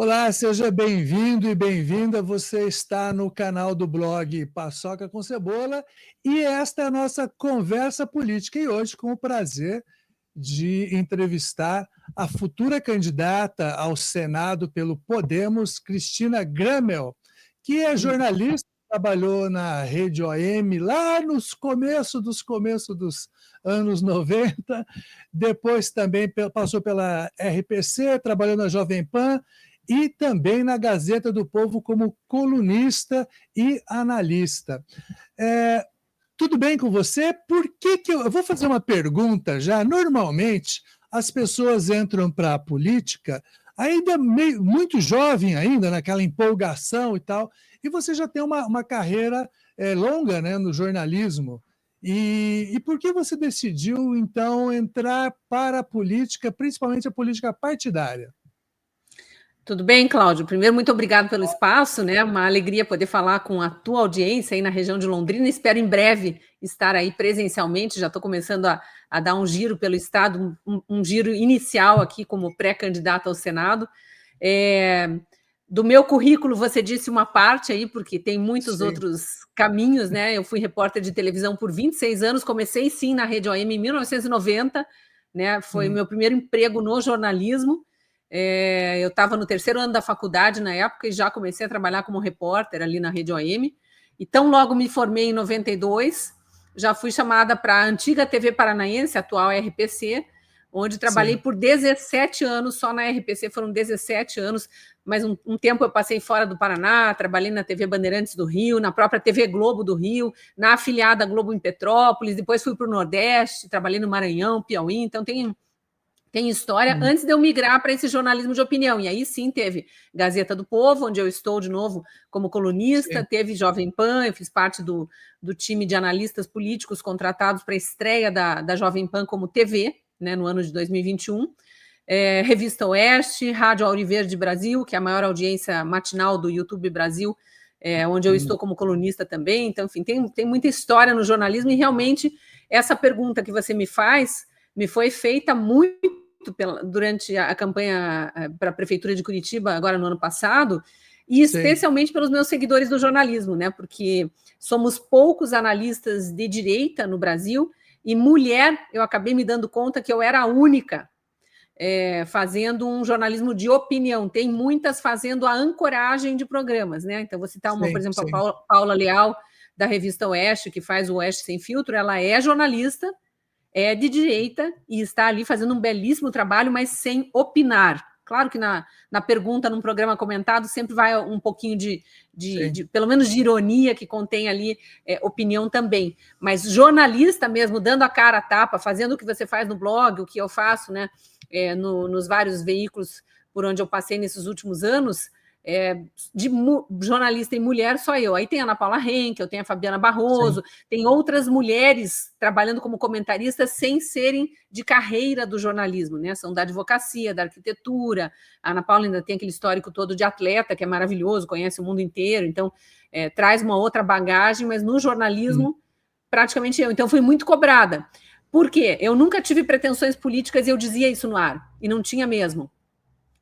Olá, seja bem-vindo e bem-vinda. Você está no canal do blog Paçoca com Cebola e esta é a nossa conversa política. E hoje, com o prazer de entrevistar a futura candidata ao Senado pelo Podemos, Cristina Grammel, que é jornalista, trabalhou na Rede OM lá nos começos dos anos 90, depois também passou pela RPC, trabalhou na Jovem Pan, e também na Gazeta do Povo como colunista e analista. Tudo bem com você? Por que eu vou fazer uma pergunta já? Normalmente, as pessoas entram para a política ainda muito jovem, ainda naquela empolgação e tal, e você já tem uma carreira longa, né, no jornalismo. E por que você decidiu, então, entrar para a política, principalmente a política partidária? Tudo bem, Cláudio? Primeiro, muito obrigado pelo espaço, né? Uma alegria poder falar com a tua audiência aí na região de Londrina. Espero em breve estar aí presencialmente. Já estou começando a dar um giro pelo estado, um giro inicial aqui como pré-candidata ao Senado. Do meu currículo, você disse uma parte aí, porque tem muitos outros caminhos, né? Eu fui repórter de televisão por 26 anos, comecei sim na Rede OM em 1990, né? Foi o meu primeiro emprego no jornalismo. Eu estava no terceiro ano da faculdade na época e já comecei a trabalhar como repórter ali na Rede OM. E tão logo me formei em 92, já fui chamada para a antiga TV Paranaense, atual RPC, onde trabalhei por 17 anos, só na RPC foram 17 anos, mas um tempo eu passei fora do Paraná, trabalhei na TV Bandeirantes do Rio, na própria TV Globo do Rio, na afiliada Globo em Petrópolis, depois fui para o Nordeste, trabalhei no Maranhão, Piauí, então tem história antes de eu migrar para esse jornalismo de opinião. E aí sim teve Gazeta do Povo, onde eu estou de novo como colunista, teve Jovem Pan, eu fiz parte do time de analistas políticos contratados para a estreia da Jovem Pan como TV, né, no ano de 2021. Revista Oeste, Rádio Auriverde Brasil, que é a maior audiência matinal do YouTube Brasil, onde eu estou como colunista também. Então, enfim, tem muita história no jornalismo e realmente essa pergunta que você me faz me foi feita muito durante a campanha para a Prefeitura de Curitiba, agora no ano passado, e especialmente pelos meus seguidores do jornalismo, né? Porque somos poucos analistas de direita no Brasil, e mulher, eu acabei me dando conta que eu era a única fazendo um jornalismo de opinião. Tem muitas fazendo a ancoragem de programas, né? Então, vou citar uma, por exemplo, a Paula Leal, da revista Oeste, que faz o Oeste Sem Filtro, ela é jornalista, é de direita e está ali fazendo um belíssimo trabalho, mas sem opinar. Claro que na pergunta, num programa comentado, sempre vai um pouquinho de pelo menos de ironia, que contém ali opinião também. Mas jornalista mesmo, dando a cara a tapa, fazendo o que você faz no blog, o que eu faço, né, nos vários veículos por onde eu passei nesses últimos anos, de jornalista e mulher, só eu. Aí tem a Ana Paula Henkel, tem a Fabiana Barroso, tem outras mulheres trabalhando como comentaristas sem serem de carreira do jornalismo, né? São da advocacia, da arquitetura. A Ana Paula ainda tem aquele histórico todo de atleta, que é maravilhoso, conhece o mundo inteiro, então traz uma outra bagagem, mas no jornalismo, praticamente eu. Então fui muito cobrada. Por quê? Eu nunca tive pretensões políticas e eu dizia isso no ar, e não tinha mesmo.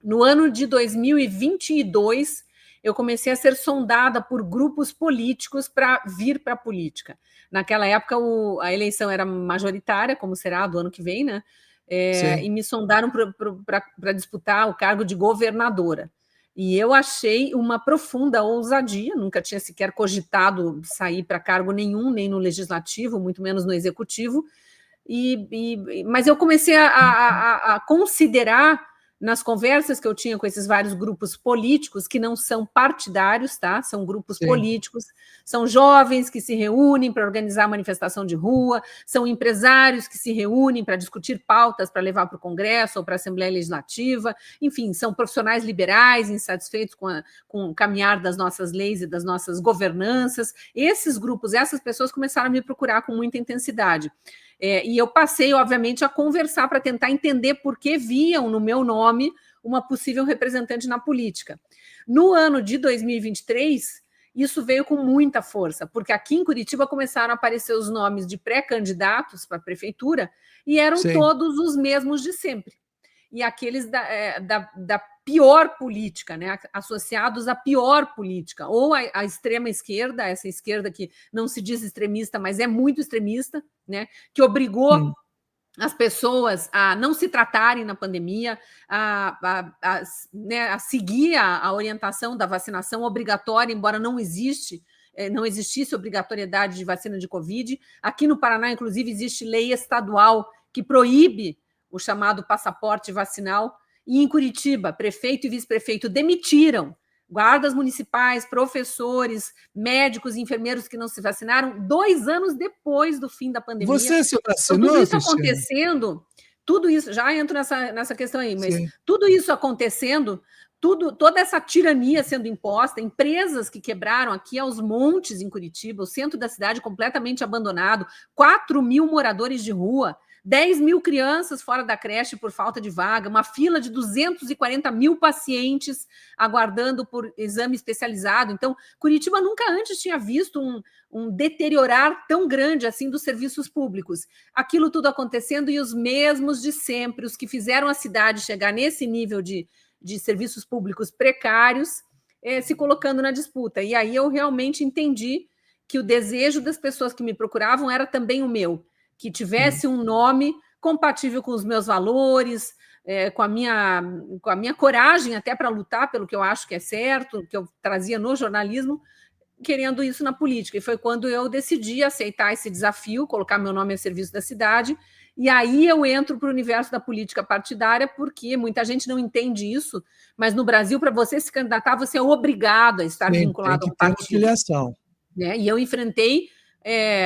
No ano de 2022, eu comecei a ser sondada por grupos políticos para vir para a política. Naquela época, a eleição era majoritária, como será do ano que vem, né? E me sondaram para disputar o cargo de governadora. E eu achei uma profunda ousadia, nunca tinha sequer cogitado sair para cargo nenhum, nem no legislativo, muito menos no executivo. Mas eu comecei a considerar, nas conversas que eu tinha com esses vários grupos políticos, que não são partidários, tá? São grupos políticos, são jovens que se reúnem para organizar manifestação de rua, são empresários que se reúnem para discutir pautas para levar para o Congresso ou para a Assembleia Legislativa, enfim, são profissionais liberais, insatisfeitos com o caminhar das nossas leis e das nossas governanças. Esses grupos, essas pessoas começaram a me procurar com muita intensidade. E eu passei, obviamente, a conversar para tentar entender por que viam no meu nome uma possível representante na política. No ano de 2023, isso veio com muita força, porque aqui em Curitiba começaram a aparecer os nomes de pré-candidatos para a prefeitura e eram todos os mesmos de sempre. E aqueles da pior política, né? Associados à pior política, ou à extrema esquerda, essa esquerda que não se diz extremista, mas é muito extremista, né? Que obrigou as pessoas a não se tratarem na pandemia, né, a seguir a orientação da vacinação obrigatória, embora não existisse obrigatoriedade de vacina de Covid. Aqui no Paraná, inclusive, existe lei estadual que proíbe o chamado passaporte vacinal. E em Curitiba, prefeito e vice-prefeito demitiram guardas municipais, professores, médicos, enfermeiros que não se vacinaram 2 anos depois do fim da pandemia. Você se vacinou, então, tudo isso acontecendo, tudo isso, já entro nessa questão aí, mas tudo isso acontecendo, toda essa tirania sendo imposta, empresas que quebraram aqui aos montes em Curitiba, o centro da cidade completamente abandonado, 4 mil moradores de rua, 10 mil crianças fora da creche por falta de vaga, uma fila de 240 mil pacientes aguardando por exame especializado. Então, Curitiba nunca antes tinha visto um deteriorar tão grande assim dos serviços públicos. Aquilo tudo acontecendo e os mesmos de sempre, os que fizeram a cidade chegar nesse nível de serviços públicos precários, se colocando na disputa. E aí eu realmente entendi que o desejo das pessoas que me procuravam era também o meu, que tivesse um nome compatível com os meus valores, com a minha coragem até para lutar pelo que eu acho que é certo, que eu trazia no jornalismo, querendo isso na política. E foi quando eu decidi aceitar esse desafio, colocar meu nome a serviço da cidade, e aí eu entro para o universo da política partidária, porque muita gente não entende isso, mas no Brasil, para você se candidatar, você é obrigado a estar vinculado a um partido. Filiação. Né? E eu enfrentei,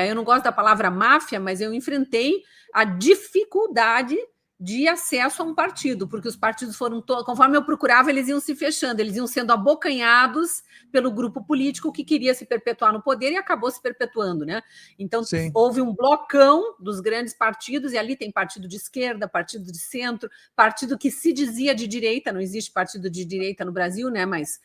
eu não gosto da palavra máfia, mas eu enfrentei a dificuldade de acesso a um partido, porque os partidos foram, conforme eu procurava, eles iam se fechando, eles iam sendo abocanhados pelo grupo político que queria se perpetuar no poder e acabou se perpetuando, né? Então, houve um blocão dos grandes partidos, e ali tem partido de esquerda, partido de centro, partido que se dizia de direita, não existe partido de direita no Brasil, né? Mas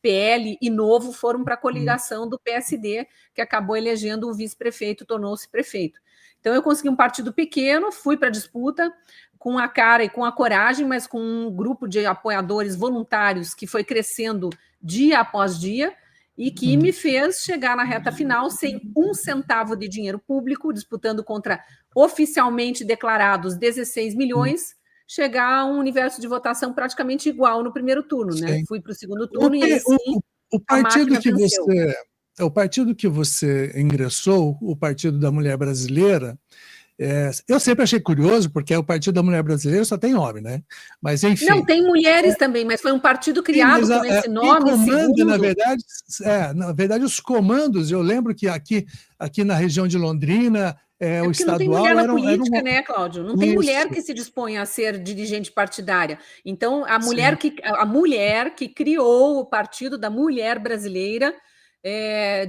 PL e Novo foram para a coligação do PSD, que acabou elegendo o vice-prefeito, tornou-se prefeito. Então, eu consegui um partido pequeno, fui para a disputa com a cara e com a coragem, mas com um grupo de apoiadores voluntários que foi crescendo dia após dia e que me fez chegar na reta final sem 1 centavo de dinheiro público, disputando contra oficialmente declarados 16 milhões, chegar a um universo de votação praticamente igual no primeiro turno, né? Fui para o segundo turno e aí sim, o partido que você... O partido que você ingressou, o Partido da Mulher Brasileira, eu sempre achei curioso, porque o Partido da Mulher Brasileira só tem homem, né? Mas, enfim... Não, tem mulheres também, mas foi um partido criado com esse nome. Comanda, na verdade, os comandos, eu lembro que aqui na região de Londrina, o estadual... Não tem mulher na política, né, Cláudio? Não tem mulher que se dispõe a ser dirigente partidária. Então, a mulher que criou o Partido da Mulher Brasileira...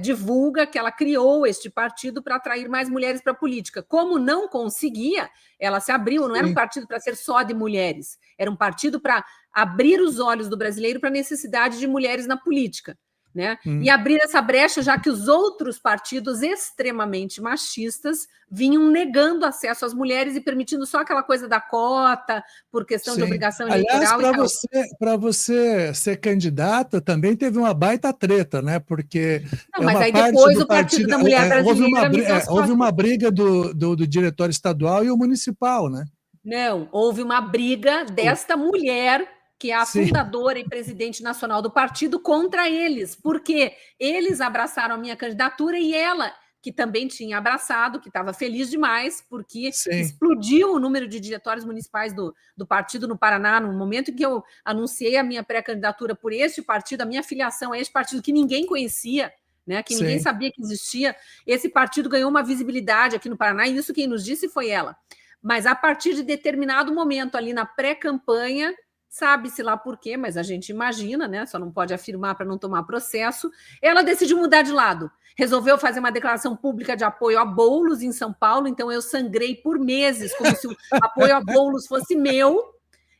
divulga que ela criou este partido para atrair mais mulheres para a política. Como não conseguia, ela se abriu, não era um partido para ser só de mulheres, era um partido para abrir os olhos do brasileiro para a necessidade de mulheres na política. Né? E abrir essa brecha, já que os outros partidos extremamente machistas vinham negando acesso às mulheres e permitindo só aquela coisa da cota, por questão de obrigação eleitoral. Aliás, para você ser candidata, também teve uma baita treta, né? Porque mas aí depois o Partido da Mulher Brasileira... houve uma briga do diretório estadual e o municipal, né? Não, houve uma briga desta mulher, que é a fundadora e presidente nacional do partido, contra eles, porque eles abraçaram a minha candidatura e ela, que também tinha abraçado, que estava feliz demais, porque explodiu o número de diretórios municipais do partido no Paraná, no momento em que eu anunciei a minha pré-candidatura por este partido, a minha filiação a este partido que ninguém conhecia, né, que ninguém sabia que existia. Esse partido ganhou uma visibilidade aqui no Paraná, e isso quem nos disse foi ela. Mas a partir de determinado momento, ali na pré-campanha, sabe-se lá por quê, mas a gente imagina, né? Só não pode afirmar para não tomar processo. Ela decidiu mudar de lado. Resolveu fazer uma declaração pública de apoio a Boulos em São Paulo, então eu sangrei por meses, como se o apoio a Boulos fosse meu.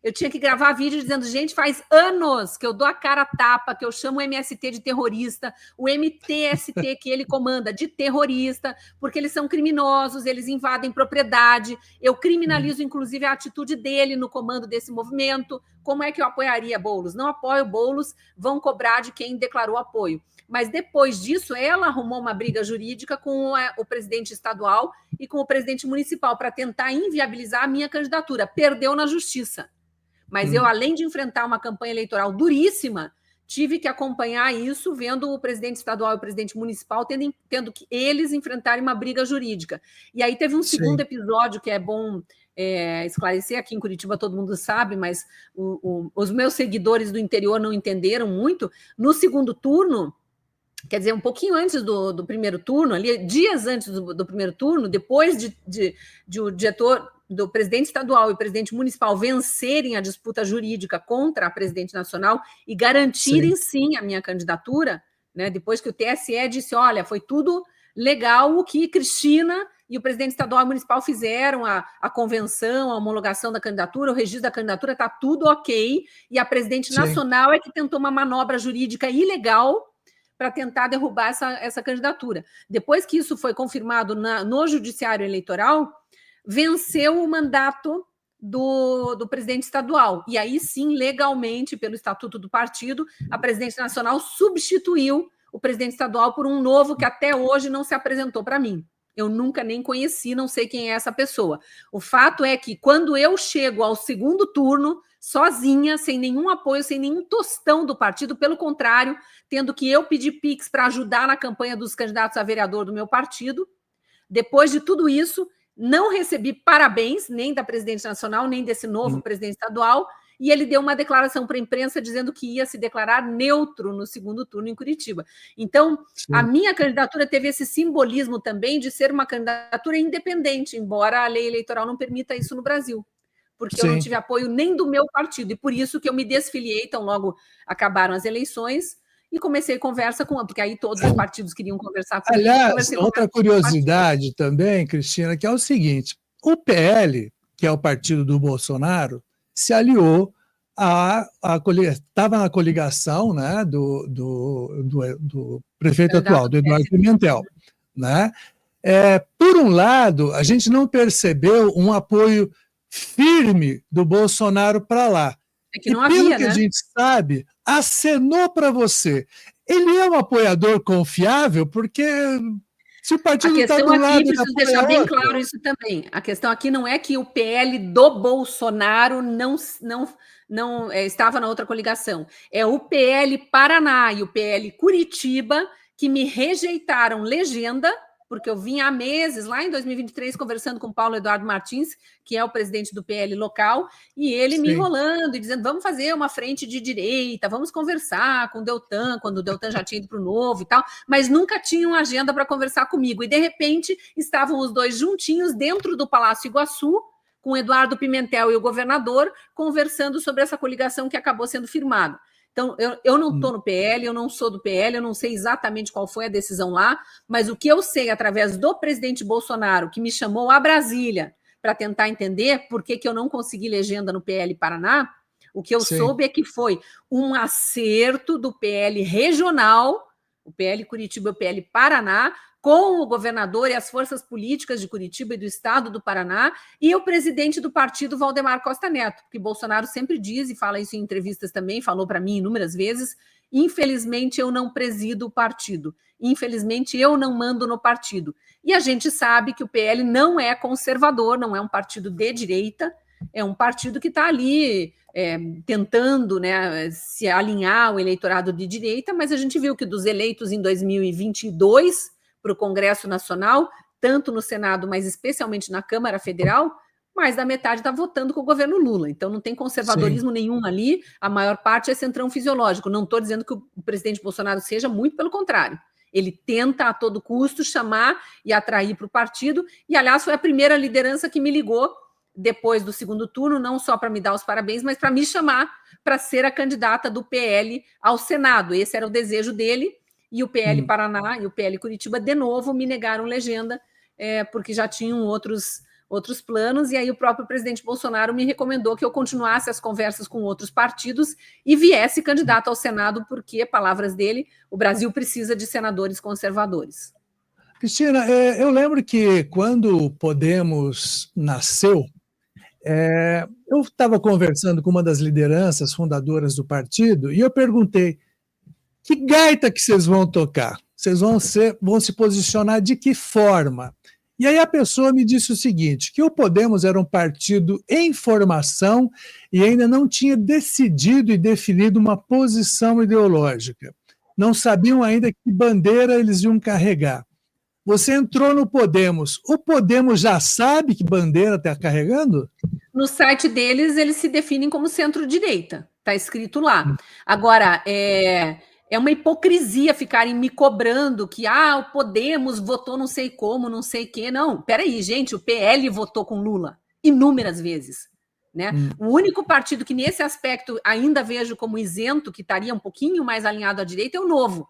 Eu tinha que gravar vídeo dizendo, gente, faz anos que eu dou a cara a tapa, que eu chamo o MST de terrorista, o MTST que ele comanda de terrorista, porque eles são criminosos, eles invadem propriedade, eu criminalizo, inclusive, a atitude dele no comando desse movimento. Como é que eu apoiaria Boulos? Não apoio Boulos, vão cobrar de quem declarou apoio. Mas depois disso, ela arrumou uma briga jurídica com o presidente estadual e com o presidente municipal para tentar inviabilizar a minha candidatura. Perdeu na justiça. Mas eu, além de enfrentar uma campanha eleitoral duríssima, tive que acompanhar isso, vendo o presidente estadual e o presidente municipal tendo que eles enfrentarem uma briga jurídica. E aí teve um segundo episódio que é bom esclarecer, aqui em Curitiba todo mundo sabe, mas os meus seguidores do interior não entenderam muito. No segundo turno, quer dizer, um pouquinho antes do primeiro turno, ali, dias antes do primeiro turno, depois de o diretor do presidente estadual e presidente municipal vencerem a disputa jurídica contra a presidente nacional e garantirem, sim, a minha candidatura, né, depois que o TSE disse, olha, foi tudo legal o que Cristina e o presidente estadual e municipal fizeram, a convenção, a homologação da candidatura, o registro da candidatura, está tudo ok, e a presidente nacional é que tentou uma manobra jurídica ilegal para tentar derrubar essa candidatura. Depois que isso foi confirmado no Judiciário Eleitoral, venceu o mandato do presidente estadual. E aí sim, legalmente, pelo Estatuto do Partido, a presidente nacional substituiu o presidente estadual por um novo que até hoje não se apresentou para mim. Eu nunca nem conheci, não sei quem é essa pessoa. O fato é que quando eu chego ao segundo turno, sozinha, sem nenhum apoio, sem nenhum tostão do partido, pelo contrário, tendo que eu pedir Pix para ajudar na campanha dos candidatos a vereador do meu partido, depois de tudo isso, não recebi parabéns, nem da presidente nacional, nem desse novo presidente estadual, e ele deu uma declaração para a imprensa dizendo que ia se declarar neutro no segundo turno em Curitiba. Então, a minha candidatura teve esse simbolismo também de ser uma candidatura independente, embora a lei eleitoral não permita isso no Brasil, porque eu não tive apoio nem do meu partido, e por isso que eu me desfiliei, tão logo acabaram as eleições, e comecei conversa porque aí todos os partidos queriam conversar comigo. Aliás, outra curiosidade também, Cristina, que é o seguinte, o PL, que é o partido do Bolsonaro, se aliou estava na coligação, né, do prefeito atual, do Eduardo Pimentel. Né? Por um lado, a gente não percebeu um apoio firme do Bolsonaro para lá. É que não havia, pelo que a gente sabe, acenou para você. Ele é um apoiador confiável, porque se o partido está do lado... Aqui, preciso deixar bem claro isso também. A questão aqui não é que o PL do Bolsonaro não estava na outra coligação. É o PL Paraná e o PL Curitiba que me rejeitaram legenda, porque eu vinha há meses, lá em 2023, conversando com o Paulo Eduardo Martins, que é o presidente do PL local, e ele me enrolando e dizendo, vamos fazer uma frente de direita, vamos conversar com o Deltan, quando o Deltan já tinha ido para o Novo e tal, mas nunca tinham agenda para conversar comigo. E, de repente, estavam os dois juntinhos dentro do Palácio Iguaçu, com o Eduardo Pimentel e o governador, conversando sobre essa coligação que acabou sendo firmada. Então, eu não estou no PL, eu não sou do PL, eu não sei exatamente qual foi a decisão lá, mas o que eu sei, através do presidente Bolsonaro, que me chamou a Brasília para tentar entender por que eu não consegui legenda no PL Paraná, o que eu soube é que foi um acerto do PL regional, o PL Curitiba e o PL Paraná, com o governador e as forças políticas de Curitiba e do estado do Paraná, e o presidente do partido, Valdemar Costa Neto, porque Bolsonaro sempre diz, e fala isso em entrevistas também, falou para mim inúmeras vezes, infelizmente eu não presido o partido, infelizmente eu não mando no partido. E a gente sabe que o PL não é conservador, não é um partido de direita, é um partido que está ali tentando, né, se alinhar ao eleitorado de direita, mas a gente viu que dos eleitos em 2022 para o Congresso Nacional, tanto no Senado, mas especialmente na Câmara Federal, mais da metade está votando com o governo Lula. Então não tem conservadorismo nenhum ali, a maior parte é centrão fisiológico. Não estou dizendo que o presidente Bolsonaro seja, muito pelo contrário. Ele tenta a todo custo chamar e atrair para o partido, e aliás foi a primeira liderança que me ligou depois do segundo turno, não só para me dar os parabéns, mas para me chamar para ser a candidata do PL ao Senado. Esse era o desejo dele, e o PL Paraná e o PL Curitiba, de novo, me negaram legenda, porque já tinham outros outros planos, e aí o próprio presidente Bolsonaro me recomendou que eu continuasse as conversas com outros partidos e viesse candidato ao Senado, porque, palavras dele, o Brasil precisa de senadores conservadores. Cristina, eu lembro que quando o Podemos nasceu, eu estava conversando com uma das lideranças fundadoras do partido e eu perguntei: que gaita que vocês vão tocar? Vocês vão se posicionar de que forma? E aí a pessoa me disse o seguinte, que o Podemos era um partido em formação e ainda não tinha decidido e definido uma posição ideológica. Não sabiam ainda que bandeira eles iam carregar. Você entrou no Podemos. O Podemos já sabe que bandeira está carregando? No site deles, eles se definem como centro-direita. Está escrito lá. Agora, é uma hipocrisia ficarem me cobrando que o Podemos votou não sei como, não sei o quê. Não, peraí, gente, o PL votou com Lula inúmeras vezes. Né? O único partido que nesse aspecto ainda vejo como isento, que estaria um pouquinho mais alinhado à direita, é o Novo.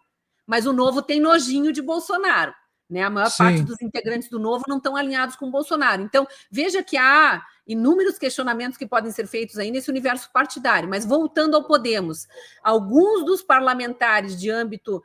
Mas o Novo tem nojinho de Bolsonaro. Né? A maior parte dos integrantes do Novo não estão alinhados com o Bolsonaro. Então, veja que há inúmeros questionamentos que podem ser feitos aí nesse universo partidário. Mas voltando ao Podemos, alguns dos parlamentares de âmbito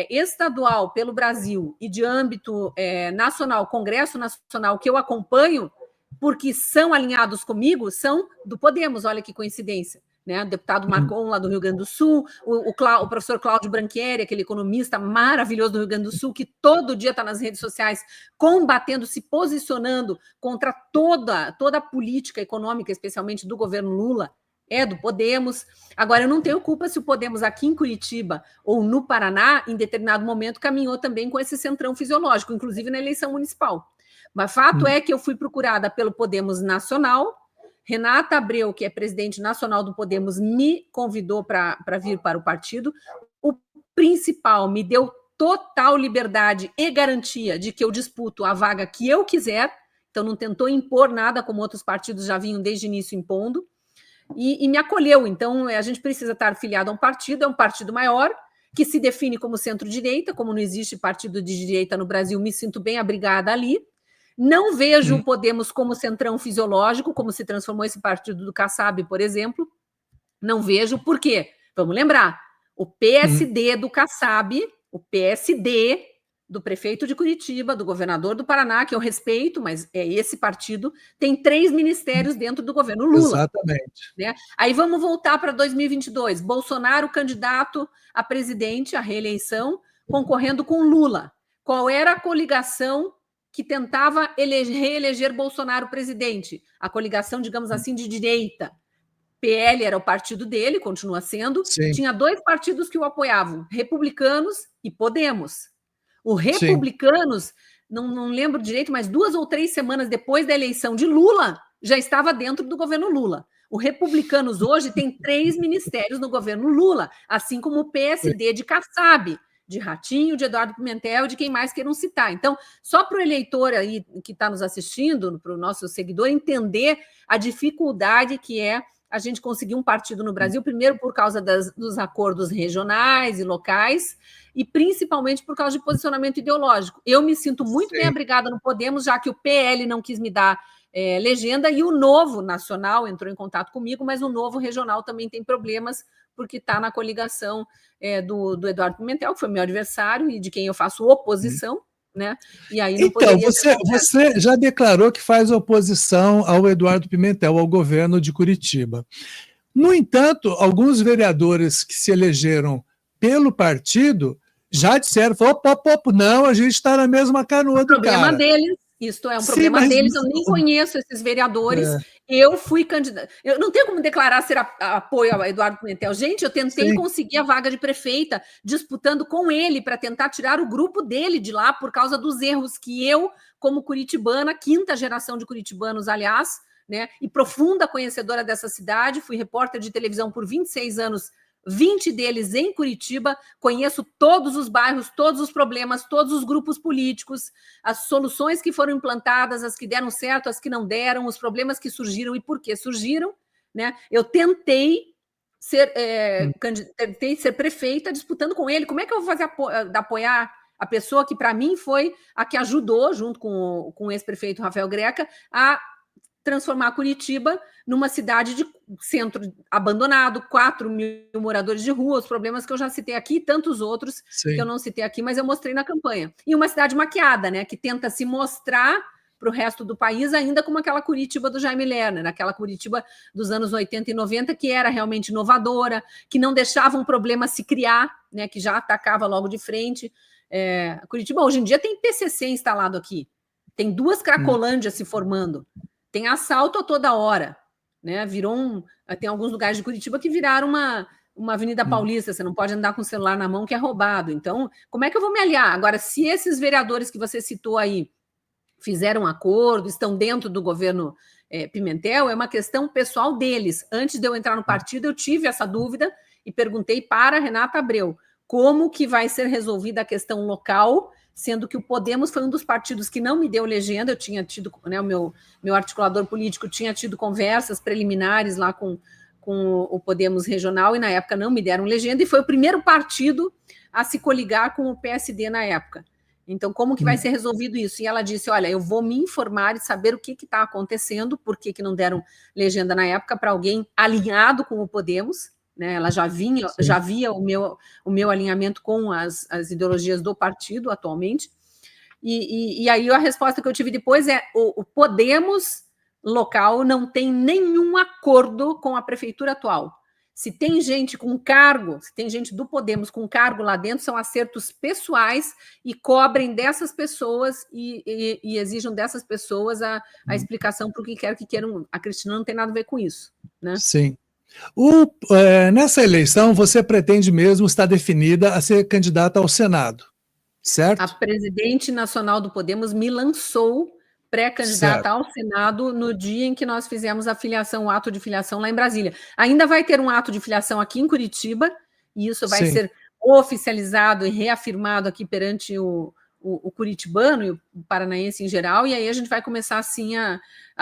estadual pelo Brasil e de âmbito nacional, Congresso Nacional, que eu acompanho, porque são alinhados comigo, são do Podemos. Olha que coincidência. Né? O deputado Marcon, lá do Rio Grande do Sul, o professor Cláudio Branchieri, aquele economista maravilhoso do Rio Grande do Sul, que todo dia está nas redes sociais combatendo, se posicionando contra toda a política econômica, especialmente do governo Lula, é do Podemos. Agora, eu não tenho culpa se o Podemos aqui em Curitiba ou no Paraná, em determinado momento, caminhou também com esse centrão fisiológico, inclusive na eleição municipal. Mas fato é que eu fui procurada pelo Podemos Nacional. Renata Abreu, que é presidente nacional do Podemos, me convidou para vir para o partido. O principal me deu total liberdade e garantia de que eu disputo a vaga que eu quiser, então não tentou impor nada, como outros partidos já vinham desde o início impondo, e me acolheu. Então, a gente precisa estar filiado a um partido, é um partido maior, que se define como centro-direita, como não existe partido de direita no Brasil, me sinto bem abrigada ali. Não vejo o Podemos como centrão fisiológico, como se transformou esse partido do Kassab, por exemplo. Não vejo. Por quê? Vamos lembrar. O PSD do Kassab, o PSD do prefeito de Curitiba, do governador do Paraná, que eu respeito, mas é esse partido, tem 3 ministérios dentro do governo Lula. Exatamente. Né? Aí vamos voltar para 2022. Bolsonaro, candidato a presidente, à reeleição, concorrendo com Lula. Qual era a coligação que tentava reeleger Bolsonaro presidente? A coligação, digamos assim, de direita. PL era o partido dele, continua sendo. Sim. Tinha 2 partidos que o apoiavam, Republicanos e Podemos. O Republicanos, não lembro direito, mas 2 ou 3 semanas depois da eleição de Lula, já estava dentro do governo Lula. O Republicanos hoje tem 3 ministérios no governo Lula, assim como o PSD de Kassab, de Ratinho, de Eduardo Pimentel, de quem mais queiram citar. Então, só para o eleitor aí que está nos assistindo, para o nosso seguidor, entender a dificuldade que é a gente conseguir um partido no Brasil, primeiro por causa dos acordos regionais e locais, e principalmente por causa de posicionamento ideológico. Eu me sinto muito bem abrigada no Podemos, já que o PL não quis me dar legenda, e o Novo Nacional entrou em contato comigo, mas o Novo Regional também tem problemas, porque está na coligação do Eduardo Pimentel, que foi meu adversário e de quem eu faço oposição, né? E aí não então, você já declarou que faz oposição ao Eduardo Pimentel, ao governo de Curitiba. No entanto, alguns vereadores que se elegeram pelo partido já disseram, não, a gente está na mesma canoa do cara. O problema deles. Isto é um problema deles, eu nem conheço esses vereadores, eu fui candidata, eu não tenho como declarar ser apoio ao Eduardo Pimentel. Gente, eu tentei conseguir a vaga de prefeita, disputando com ele para tentar tirar o grupo dele de lá por causa dos erros que eu, como curitibana, 5ª geração de curitibanos, aliás, né, e profunda conhecedora dessa cidade, fui repórter de televisão por 26 anos, 20 deles em Curitiba, conheço todos os bairros, todos os problemas, todos os grupos políticos, as soluções que foram implantadas, as que deram certo, as que não deram, os problemas que surgiram e por que surgiram, né? Eu tentei ser prefeita disputando com ele. Como é que eu vou fazer apoiar A pessoa que, para mim, foi a que ajudou, junto com o ex-prefeito Rafael Greca, a transformar Curitiba numa cidade de centro abandonado, 4 mil moradores de rua, os problemas que eu já citei aqui, e tantos outros que eu não citei aqui, mas eu mostrei na campanha. E uma cidade maquiada, né, que tenta se mostrar para o resto do país ainda como aquela Curitiba do Jaime Lerner, aquela Curitiba dos anos 80 e 90, que era realmente inovadora, que não deixava um problema se criar, né, que já atacava logo de frente. Curitiba hoje em dia tem PCC instalado aqui, tem 2 Cracolândias se formando, tem assalto a toda hora, né? Tem alguns lugares de Curitiba que viraram uma Avenida Paulista, você não pode andar com o celular na mão que é roubado. Então, como é que eu vou me aliar? Agora, se esses vereadores que você citou aí fizeram um acordo, estão dentro do governo Pimentel, é uma questão pessoal deles. Antes de eu entrar no partido, eu tive essa dúvida e perguntei para a Renata Abreu como que vai ser resolvida a questão local, sendo que o Podemos foi um dos partidos que não me deu legenda. Eu tinha tido, né, o meu articulador político tinha tido conversas preliminares lá com o Podemos regional e na época não me deram legenda, e foi o primeiro partido a se coligar com o PSD na época. Então, como que vai ser resolvido isso? E ela disse, olha, eu vou me informar e saber o que está acontecendo, por que não deram legenda na época para alguém alinhado com o Podemos, né? Ela já via o meu alinhamento com as ideologias do partido atualmente. E aí a resposta que eu tive depois é, o Podemos local não tem nenhum acordo com a prefeitura atual. Se tem gente com cargo, se tem gente do Podemos com cargo lá dentro, são acertos pessoais e cobrem dessas pessoas e exijam dessas pessoas a explicação para o que queiram. A Cristina não tem nada a ver com isso, né? Sim. Nessa eleição, você pretende mesmo estar definida a ser candidata ao Senado, certo? A presidente nacional do Podemos me lançou pré-candidata ao Senado no dia em que nós fizemos a filiação, o ato de filiação lá em Brasília. Ainda vai ter um ato de filiação aqui em Curitiba, e isso vai ser oficializado e reafirmado aqui perante o curitibano e o paranaense em geral, e aí a gente vai começar, assim, a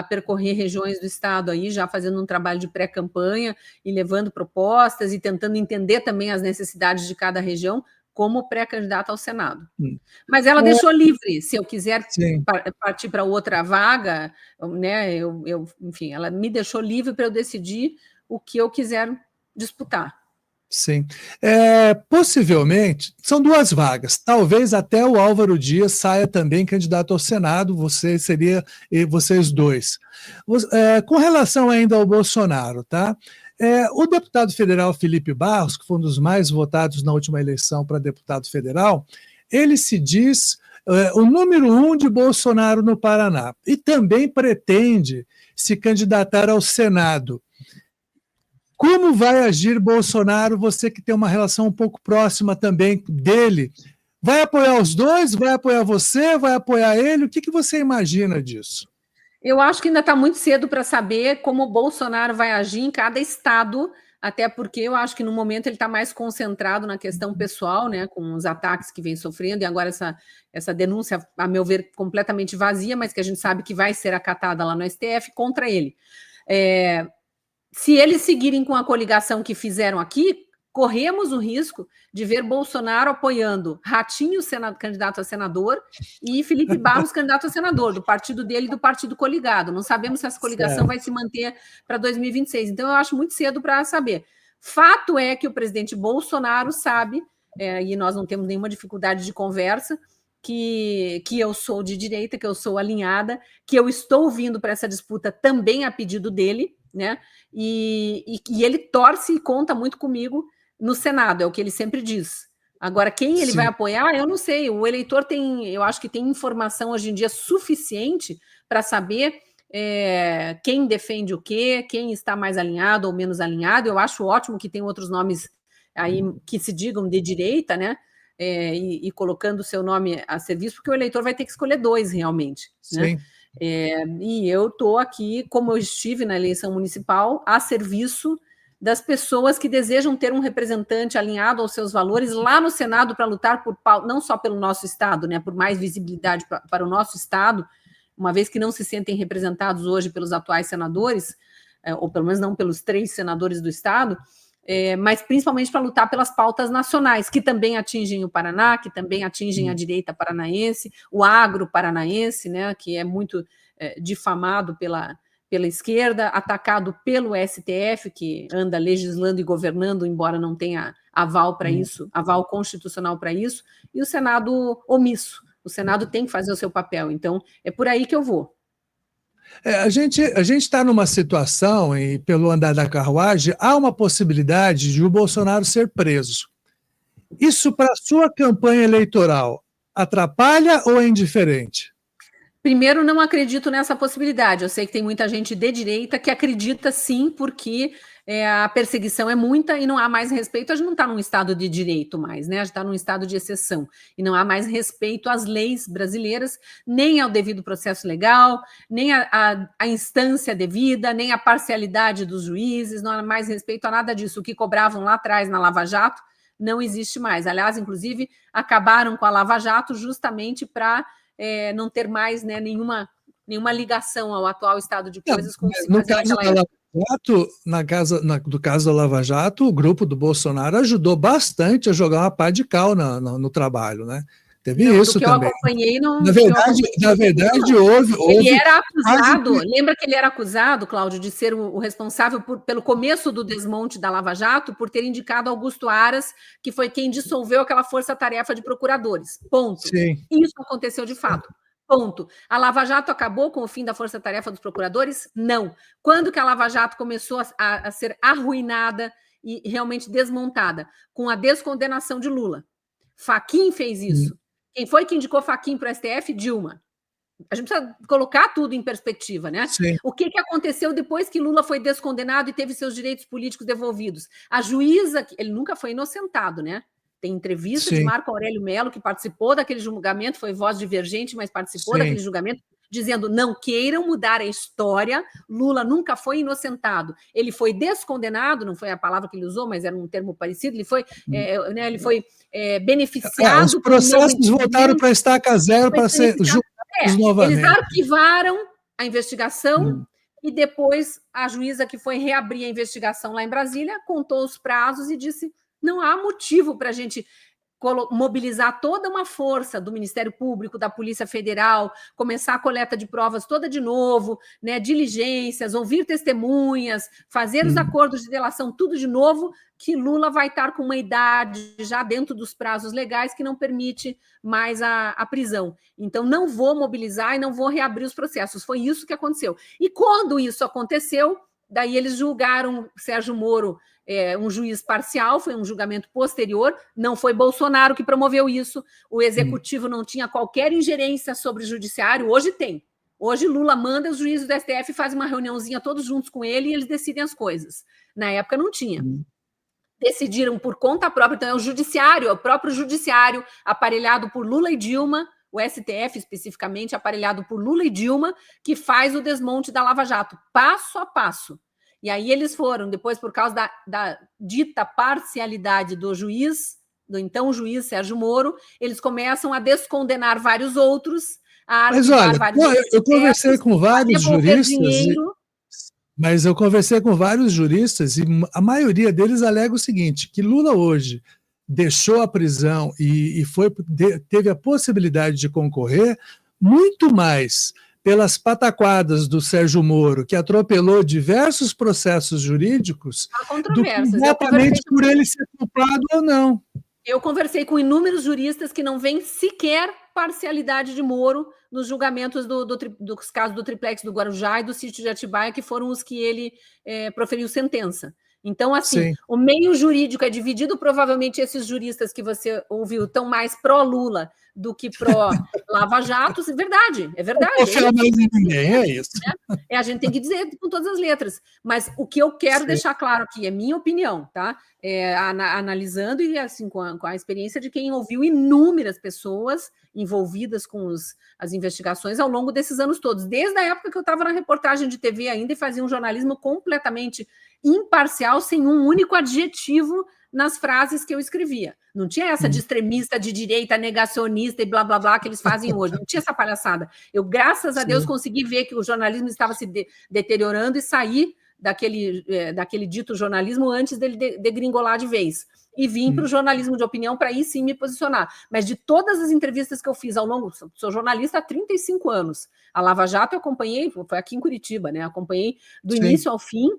percorrer regiões do estado aí, já fazendo um trabalho de pré-campanha e levando propostas e tentando entender também as necessidades de cada região, como pré-candidata ao Senado. Mas ela deixou livre, se eu quiser partir para outra vaga, né, enfim, ela me deixou livre para eu decidir o que eu quiser disputar. Sim. Possivelmente, são 2 vagas, talvez até o Álvaro Dias saia também candidato ao Senado, vocês 2. Com relação ainda ao Bolsonaro, tá? O deputado federal Felipe Barros, que foi um dos mais votados na última eleição para deputado federal, ele se diz o número 1 de Bolsonaro no Paraná e também pretende se candidatar ao Senado. Como vai agir Bolsonaro, você que tem uma relação um pouco próxima também dele? Vai apoiar os dois? Vai apoiar você? Vai apoiar ele? O que você imagina disso? Eu acho que ainda está muito cedo para saber como o Bolsonaro vai agir em cada estado, até porque eu acho que no momento ele está mais concentrado na questão pessoal, né, com os ataques que vem sofrendo, e agora essa denúncia, a meu ver, completamente vazia, mas que a gente sabe que vai ser acatada lá no STF contra ele. Se eles seguirem com a coligação que fizeram aqui, corremos o risco de ver Bolsonaro apoiando Ratinho, candidato a senador, e Felipe Barros, candidato a senador, do partido dele e do partido coligado. Não sabemos se essa coligação vai se manter para 2026. Então, eu acho muito cedo para saber. Fato é que o presidente Bolsonaro sabe, e nós não temos nenhuma dificuldade de conversa, que eu sou de direita, que eu sou alinhada, que eu estou vindo para essa disputa também a pedido dele, né? E ele torce e conta muito comigo no Senado, é o que ele sempre diz. Agora, quem ele vai apoiar, eu não sei. O eleitor eu acho que tem informação hoje em dia suficiente para saber quem defende o quê, quem está mais alinhado ou menos alinhado. Eu acho ótimo que tem outros nomes aí que se digam de direita, né? E colocando o seu nome a serviço, porque o eleitor vai ter que escolher 2 realmente, né? E eu estou aqui, como eu estive na eleição municipal, a serviço das pessoas que desejam ter um representante alinhado aos seus valores lá no Senado para lutar não só pelo nosso Estado, né, por mais visibilidade para o nosso Estado, uma vez que não se sentem representados hoje pelos atuais senadores, ou pelo menos não pelos 3 senadores do Estado, mas principalmente para lutar pelas pautas nacionais, que também atingem o Paraná, que também atingem a direita paranaense, o agro paranaense, né, que é muito difamado pela esquerda, atacado pelo STF, que anda legislando e governando, embora não tenha aval para isso, aval constitucional para isso, e o Senado omisso. O Senado tem que fazer o seu papel. Então, é por aí que eu vou. A gente está numa situação, e pelo andar da carruagem, há uma possibilidade de o Bolsonaro ser preso. Isso, para a sua campanha eleitoral, atrapalha ou é indiferente? Primeiro, não acredito nessa possibilidade. Eu sei que tem muita gente de direita que acredita sim, porque a perseguição é muita e não há mais respeito. A gente não está num estado de direito mais, né? A gente está num estado de exceção. E não há mais respeito às leis brasileiras, nem ao devido processo legal, nem à instância devida, nem à parcialidade dos juízes, não há mais respeito a nada disso. O que cobravam lá atrás na Lava Jato não existe mais. Aliás, inclusive, acabaram com a Lava Jato justamente para não ter mais, né, nenhuma ligação ao atual estado de coisas com o que se fazia naquela época. No caso da Lava Jato, o grupo do Bolsonaro ajudou bastante a jogar uma pá de cal no trabalho, né? Teve isso do que também. Eu acompanhei, não, na verdade, houve. Ele era acusado, lembra que ele era acusado, Cláudio, de ser o responsável pelo começo do desmonte da Lava Jato, por ter indicado Augusto Aras, que foi quem dissolveu aquela força-tarefa de procuradores. Ponto. Sim. Isso aconteceu de fato. Ponto. A Lava Jato acabou com o fim da força-tarefa dos procuradores? Não. Quando que a Lava Jato começou a ser arruinada e realmente desmontada? Com a descondenação de Lula. Fachin fez isso. Quem foi que indicou Fachin para o STF? Dilma. A gente precisa colocar tudo em perspectiva, né? Sim. O que aconteceu depois que Lula foi descondenado e teve seus direitos políticos devolvidos? A juíza, ele nunca foi inocentado, né? Tem entrevista de Marco Aurélio Mello, que participou daquele julgamento, foi voz divergente, mas participou daquele julgamento, dizendo: não queiram mudar a história, Lula nunca foi inocentado. Ele foi descondenado, não foi a palavra que ele usou, mas era um termo parecido, ele foi beneficiado. Os processos voltaram para estaca zero para ser julgados novamente. Eles arquivaram a investigação e depois a juíza que foi reabrir a investigação lá em Brasília contou os prazos e disse: não há motivo para a gente mobilizar toda uma força do Ministério Público, da Polícia Federal, começar a coleta de provas toda de novo, né, diligências, ouvir testemunhas, fazer os acordos de delação, tudo de novo, que Lula vai estar com uma idade já dentro dos prazos legais que não permite mais a prisão. Então, não vou mobilizar e não vou reabrir os processos. Foi isso que aconteceu. E quando isso aconteceu, daí eles julgaram Sérgio Moro, um juiz parcial, foi um julgamento posterior, não foi Bolsonaro que promoveu isso, o executivo não tinha qualquer ingerência sobre o judiciário, hoje tem. Hoje Lula manda, os juízes do STF fazem uma reuniãozinha todos juntos com ele e eles decidem as coisas. Na época não tinha. Decidiram por conta própria, então é o judiciário, é o próprio judiciário, aparelhado por Lula e Dilma, o STF especificamente, aparelhado por Lula e Dilma, que faz o desmonte da Lava Jato, passo a passo. E aí eles foram, depois, por causa da dita parcialidade do juiz, do então juiz Sérgio Moro, eles começam a descondenar vários outros, mas olha, eu conversei com vários juristas, mas eu conversei com vários juristas e a maioria deles alega o seguinte, que Lula hoje deixou a prisão e teve a possibilidade de concorrer muito mais pelas pataquadas do Sérgio Moro, que atropelou diversos processos jurídicos, do que exatamente por ele ser culpado ou não. Eu conversei com inúmeros juristas que não veem sequer parcialidade de Moro nos julgamentos dos casos do Triplex do Guarujá e do sítio de Atibaia, que foram os que ele proferiu sentença. Então, assim, o meio jurídico é dividido, provavelmente esses juristas que você ouviu estão mais pró-Lula do que pró-Lava Jato, é verdade. Não confia mais em ninguém, é isso. A gente tem que dizer com todas as letras, mas o que eu quero deixar claro aqui é minha opinião, tá? Analisando e assim com a experiência de quem ouviu inúmeras pessoas envolvidas com as investigações ao longo desses anos todos, desde a época que eu estava na reportagem de TV ainda e fazia um jornalismo completamente imparcial, sem um único adjetivo nas frases que eu escrevia. Não tinha essa de extremista, de direita, negacionista e blá, blá, blá que eles fazem hoje. Não tinha essa palhaçada. Eu, graças a Deus, consegui ver que o jornalismo estava se deteriorando e sair daquele dito jornalismo antes dele degringolar de vez. E vim para o jornalismo de opinião para aí sim me posicionar. Mas de todas as entrevistas que eu fiz ao longo... Sou jornalista há 35 anos. A Lava Jato eu acompanhei, foi aqui em Curitiba, né? Acompanhei do início ao fim,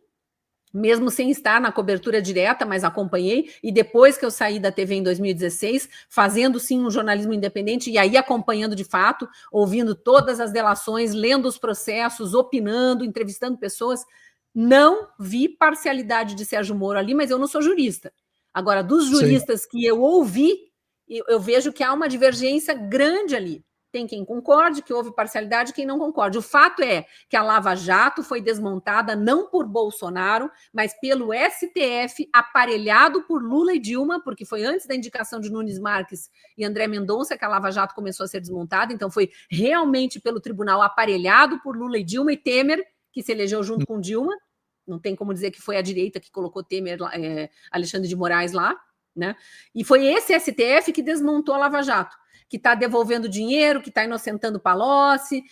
mesmo sem estar na cobertura direta, mas acompanhei, e depois que eu saí da TV em 2016, fazendo sim um jornalismo independente, e aí acompanhando de fato, ouvindo todas as delações, lendo os processos, opinando, entrevistando pessoas, não vi parcialidade de Sérgio Moro ali, mas eu não sou jurista. Agora, dos juristas que eu ouvi, eu vejo que há uma divergência grande ali. Tem quem concorde, que houve parcialidade, quem não concorde. O fato é que a Lava Jato foi desmontada não por Bolsonaro, mas pelo STF, aparelhado por Lula e Dilma, porque foi antes da indicação de Nunes Marques e André Mendonça que a Lava Jato começou a ser desmontada, então foi realmente pelo tribunal aparelhado por Lula e Dilma, e Temer, que se elegeu junto com Dilma, não tem como dizer que foi a direita que colocou Temer, Alexandre de Moraes lá, né? E foi esse STF que desmontou a Lava Jato, que está devolvendo dinheiro, que está inocentando Palocci,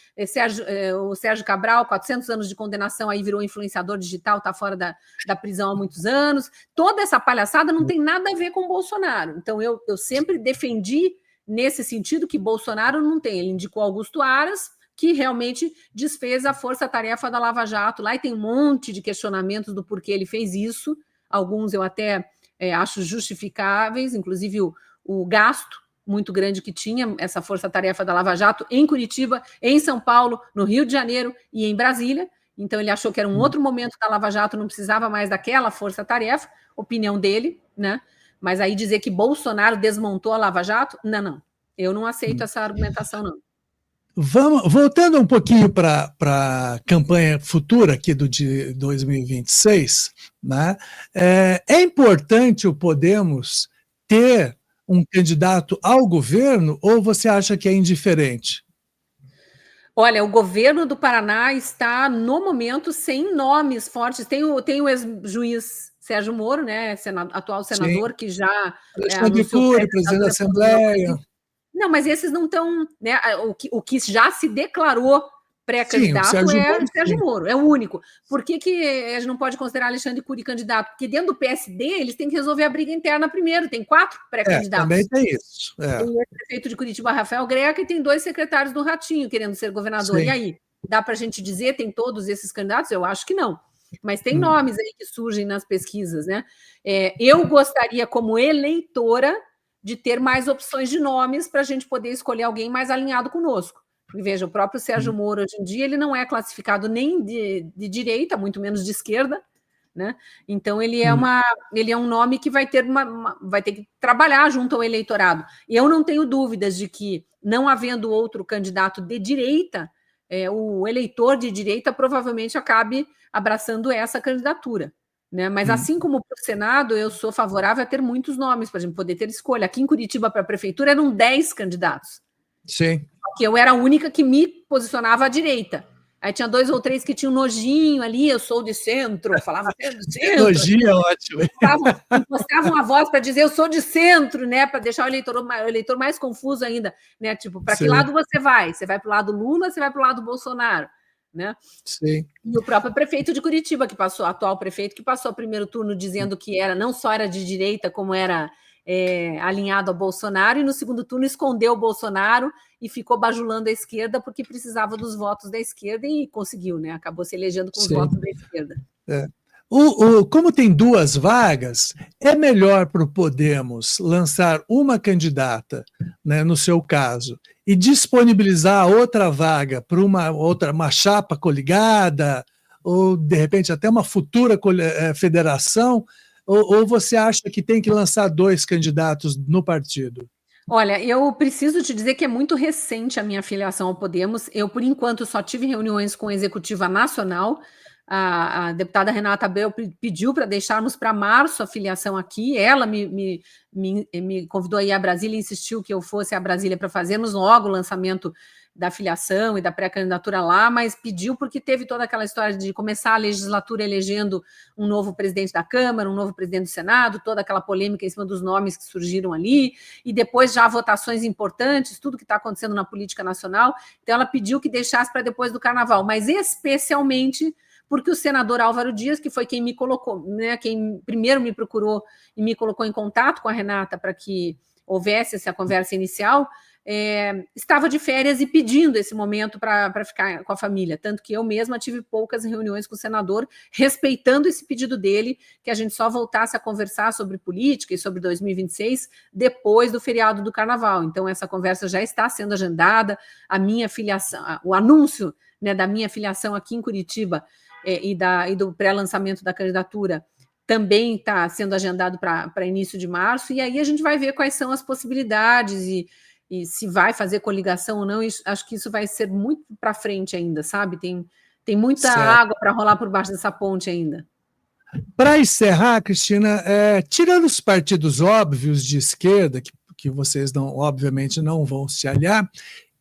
o Sérgio Cabral, 400 anos de condenação, aí virou influenciador digital, está fora da prisão há muitos anos. Toda essa palhaçada não tem nada a ver com Bolsonaro. Então, eu sempre defendi nesse sentido que Bolsonaro não tem. Ele indicou Augusto Aras, que realmente desfez a força-tarefa da Lava Jato lá, e tem um monte de questionamentos do porquê ele fez isso. Alguns eu até acho justificáveis, inclusive o gasto muito grande que tinha essa força-tarefa da Lava Jato em Curitiba, em São Paulo, no Rio de Janeiro e em Brasília. Então ele achou que era um outro momento da Lava Jato, não precisava mais daquela força-tarefa, opinião dele, né? Mas aí dizer que Bolsonaro desmontou a Lava Jato, não. Eu não aceito essa argumentação, não. Voltando um pouquinho para a campanha futura aqui de 2026, né? É importante o Podemos ter um candidato ao governo, ou você acha que é indiferente? Olha, o governo do Paraná está, no momento, sem nomes fortes. Tem o ex-juiz Sérgio Moro, né, atual senador, que já Alexandre Cury, presidente da Assembleia. Não, mas esses não estão, né? O que já se declarou pré-candidato é Sérgio Moro, é o único. Por que a gente não pode considerar Alexandre Cury candidato? Porque dentro do PSD eles têm que resolver a briga interna primeiro, tem 4 pré-candidatos. Também tem isso. Tem o prefeito de Curitiba, Rafael Greca, e tem 2 secretários do Ratinho querendo ser governador. Sim. E aí, dá para a gente dizer, tem todos esses candidatos? Eu acho que não. Mas tem nomes aí que surgem nas pesquisas, né? Eu gostaria, como eleitora, de ter mais opções de nomes para a gente poder escolher alguém mais alinhado conosco. E veja, o próprio Sérgio Moro, hoje em dia, ele não é classificado nem de direita, muito menos de esquerda, né? Então, ele é um nome que vai ter que trabalhar junto ao eleitorado. E eu não tenho dúvidas de que, não havendo outro candidato de direita, o eleitor de direita provavelmente acabe abraçando essa candidatura. Né? Mas assim como para o Senado, eu sou favorável a ter muitos nomes para a gente poder ter escolha. Aqui em Curitiba, para a prefeitura, eram 10 candidatos. Sim. Porque eu era a única que me posicionava à direita. Aí tinha 2 ou 3 que tinham nojinho ali, eu sou de centro, falava de centro. Nojinho é ótimo. Impostavam a voz para dizer eu sou de centro, né? Para deixar o eleitor mais confuso ainda. Né? Tipo, para que lado você vai? Você vai para o lado Lula, você vai para o lado Bolsonaro? Né? Sim. E o próprio prefeito de Curitiba, atual prefeito, que passou o primeiro turno dizendo que não só era de direita, como era alinhado ao Bolsonaro, e no segundo turno escondeu o Bolsonaro e ficou bajulando a esquerda porque precisava dos votos da esquerda e conseguiu, né? Acabou se elegendo com os votos da esquerda. Como tem 2 vagas, é melhor para o Podemos lançar uma candidata, né, no seu caso, e disponibilizar outra vaga para uma chapa coligada, ou, de repente, até uma futura federação, ou você acha que tem que lançar 2 candidatos no partido? Olha, eu preciso te dizer que é muito recente a minha filiação ao Podemos. Eu, por enquanto, só tive reuniões com a Executiva Nacional. A deputada Renata Bel pediu para deixarmos para março a filiação aqui. Ela me convidou a ir a Brasília e insistiu que eu fosse a Brasília para fazermos logo o lançamento da filiação e da pré-candidatura lá, mas pediu porque teve toda aquela história de começar a legislatura elegendo um novo presidente da Câmara, um novo presidente do Senado, toda aquela polêmica em cima dos nomes que surgiram ali, e depois já votações importantes, tudo que está acontecendo na política nacional. Então ela pediu que deixasse para depois do Carnaval, mas especialmente porque o senador Álvaro Dias, que foi quem me colocou, né, quem primeiro me procurou e me colocou em contato com a Renata para que houvesse essa conversa inicial, estava de férias e pedindo esse momento para ficar com a família, tanto que eu mesma tive poucas reuniões com o senador, respeitando esse pedido dele, que a gente só voltasse a conversar sobre política e sobre 2026 depois do feriado do Carnaval. Então essa conversa já está sendo agendada, a minha filiação, o anúncio, né, da minha filiação aqui em Curitiba e do pré-lançamento da candidatura também está sendo agendado para início de março, e aí a gente vai ver quais são as possibilidades e se vai fazer coligação ou não. Acho que isso vai ser muito para frente ainda, sabe? Tem muita água para rolar por baixo dessa ponte ainda. Para encerrar, Cristina, tirando os partidos óbvios de esquerda, que vocês obviamente não vão se aliar,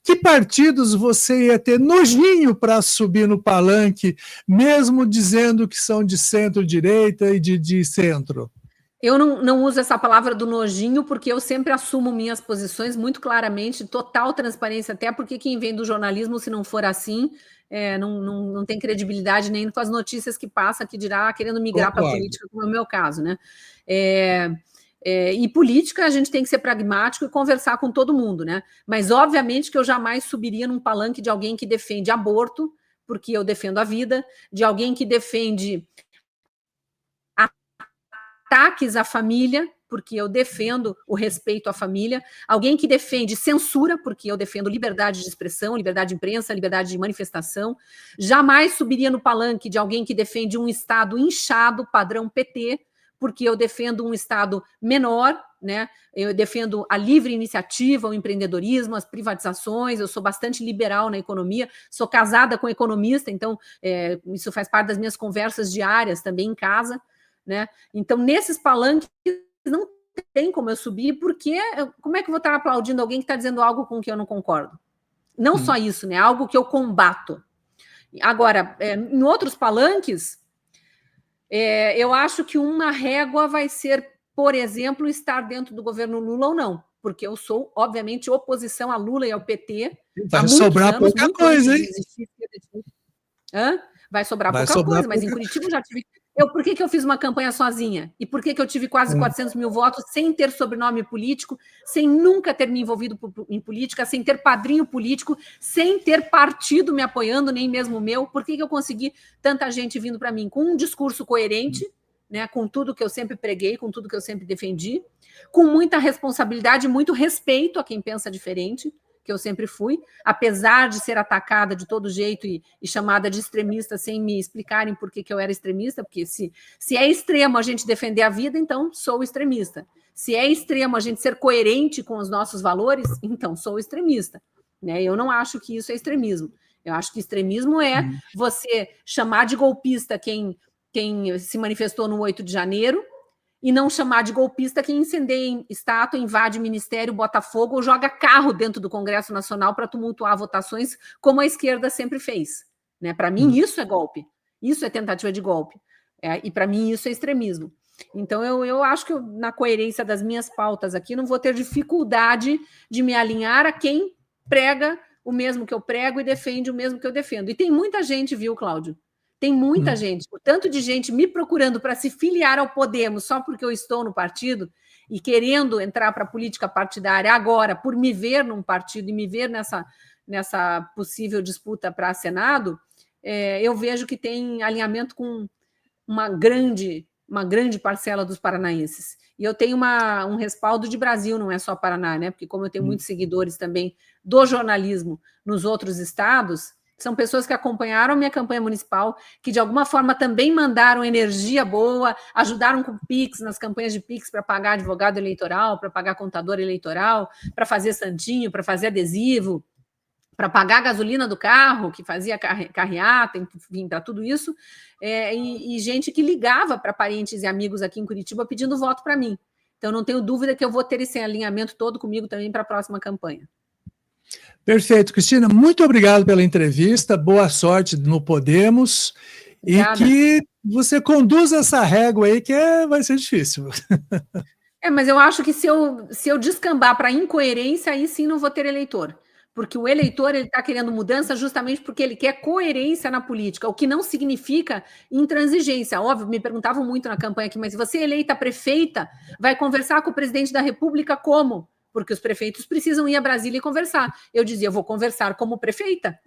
que partidos você ia ter nojinho para subir no palanque, mesmo dizendo que são de centro-direita e de centro? Eu não uso essa palavra do nojinho, porque eu sempre assumo minhas posições muito claramente, total transparência, até porque quem vem do jornalismo, se não for assim, não tem credibilidade nem com as notícias que passa, que dirá querendo migrar para a política, como é o meu caso, né? E política, a gente tem que ser pragmático e conversar com todo mundo, né? Mas, obviamente, que eu jamais subiria num palanque de alguém que defende aborto, porque eu defendo a vida, de alguém que defende ataques à família, porque eu defendo o respeito à família, alguém que defende censura, porque eu defendo liberdade de expressão, liberdade de imprensa, liberdade de manifestação. Jamais subiria no palanque de alguém que defende um Estado inchado, padrão PT, porque eu defendo um Estado menor, né? Eu defendo a livre iniciativa, o empreendedorismo, as privatizações. Eu sou bastante liberal na economia, sou casada com economista, então isso faz parte das minhas conversas diárias também em casa, né? Então, nesses palanques não tem como eu subir, porque como é que eu vou estar aplaudindo alguém que está dizendo algo com que eu não concordo? Não só isso, né? Algo que eu combato. Agora, em outros palanques, eu acho que uma régua vai ser, por exemplo, estar dentro do governo Lula ou não, porque eu sou, obviamente, oposição a Lula e ao PT. Vai sobrar pouca coisa, hein? Vai sobrar pouca coisa, mas em Curitiba eu já tive... Por que eu fiz uma campanha sozinha? E por que eu tive quase 400 mil votos sem ter sobrenome político, sem nunca ter me envolvido em política, sem ter padrinho político, sem ter partido me apoiando, nem mesmo o meu? Por que eu consegui tanta gente vindo para mim com um discurso coerente, né, com tudo que eu sempre preguei, com tudo que eu sempre defendi, com muita responsabilidade, muito respeito a quem pensa diferente, que eu sempre fui, apesar de ser atacada de todo jeito e chamada de extremista sem me explicarem por que eu era extremista, porque se é extremo a gente defender a vida, então sou extremista. Se é extremo a gente ser coerente com os nossos valores, então sou extremista, né? Eu não acho que isso é extremismo. Eu acho que extremismo é você chamar de golpista quem se manifestou no 8 de janeiro, e não chamar de golpista quem incendeia estátua, invade ministério, bota fogo ou joga carro dentro do Congresso Nacional para tumultuar votações, como a esquerda sempre fez, né? Para mim, isso é golpe. Isso é tentativa de golpe. E para mim, isso é extremismo. Então, eu acho que na coerência das minhas pautas aqui, não vou ter dificuldade de me alinhar a quem prega o mesmo que eu prego e defende o mesmo que eu defendo. E tem muita gente, viu, Cláudio? Tem muita gente, o tanto de gente me procurando para se filiar ao Podemos só porque eu estou no partido e querendo entrar para a política partidária agora, por me ver num partido e me ver nessa possível disputa para Senado, eu vejo que tem alinhamento com uma grande parcela dos paranaenses. E eu tenho um respaldo de Brasil, não é só Paraná, né? Porque como eu tenho muitos seguidores também do jornalismo nos outros estados, são pessoas que acompanharam minha campanha municipal, que de alguma forma também mandaram energia boa, ajudaram com Pix, nas campanhas de Pix, para pagar advogado eleitoral, para pagar contador eleitoral, para fazer santinho, para fazer adesivo, para pagar a gasolina do carro, que fazia carreata, enfim, para tudo isso, e gente que ligava para parentes e amigos aqui em Curitiba pedindo voto para mim. Então, não tenho dúvida que eu vou ter esse alinhamento todo comigo também para a próxima campanha. Perfeito, Cristina, muito obrigado pela entrevista, boa sorte no Podemos. Obrigada. E que você conduza essa régua aí, que vai ser difícil. Mas eu acho que se eu descambar para incoerência, aí sim não vou ter eleitor. porque o eleitor está querendo mudança justamente porque ele quer coerência na política, o que não significa intransigência. Óbvio, me perguntavam muito na campanha aqui, mas se você é eleita prefeita, vai conversar com o presidente da República como? Porque os prefeitos precisam ir a Brasília e conversar. Eu dizia, eu vou conversar como prefeita.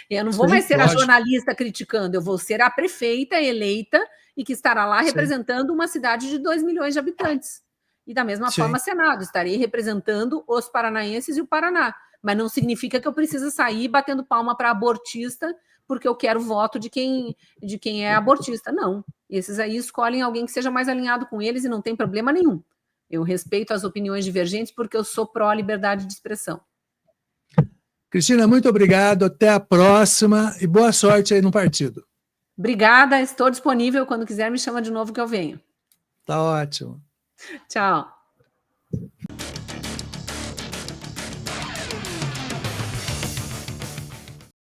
Eu não vou mais ser a jornalista criticando, eu vou ser a prefeita eleita e que estará lá representando uma cidade de 2 milhões de habitantes. E da mesma forma, Senado, estarei representando os paranaenses e o Paraná. Mas não significa que eu preciso sair batendo palma para abortista porque eu quero o voto de quem é abortista. Não. Esses aí escolhem alguém que seja mais alinhado com eles e não tem problema nenhum. Eu respeito as opiniões divergentes porque eu sou pró-liberdade de expressão. Cristina, muito obrigado. Até a próxima e boa sorte aí no partido. Obrigada. Estou disponível. Quando quiser, me chama de novo que eu venho. Tá ótimo. Tchau.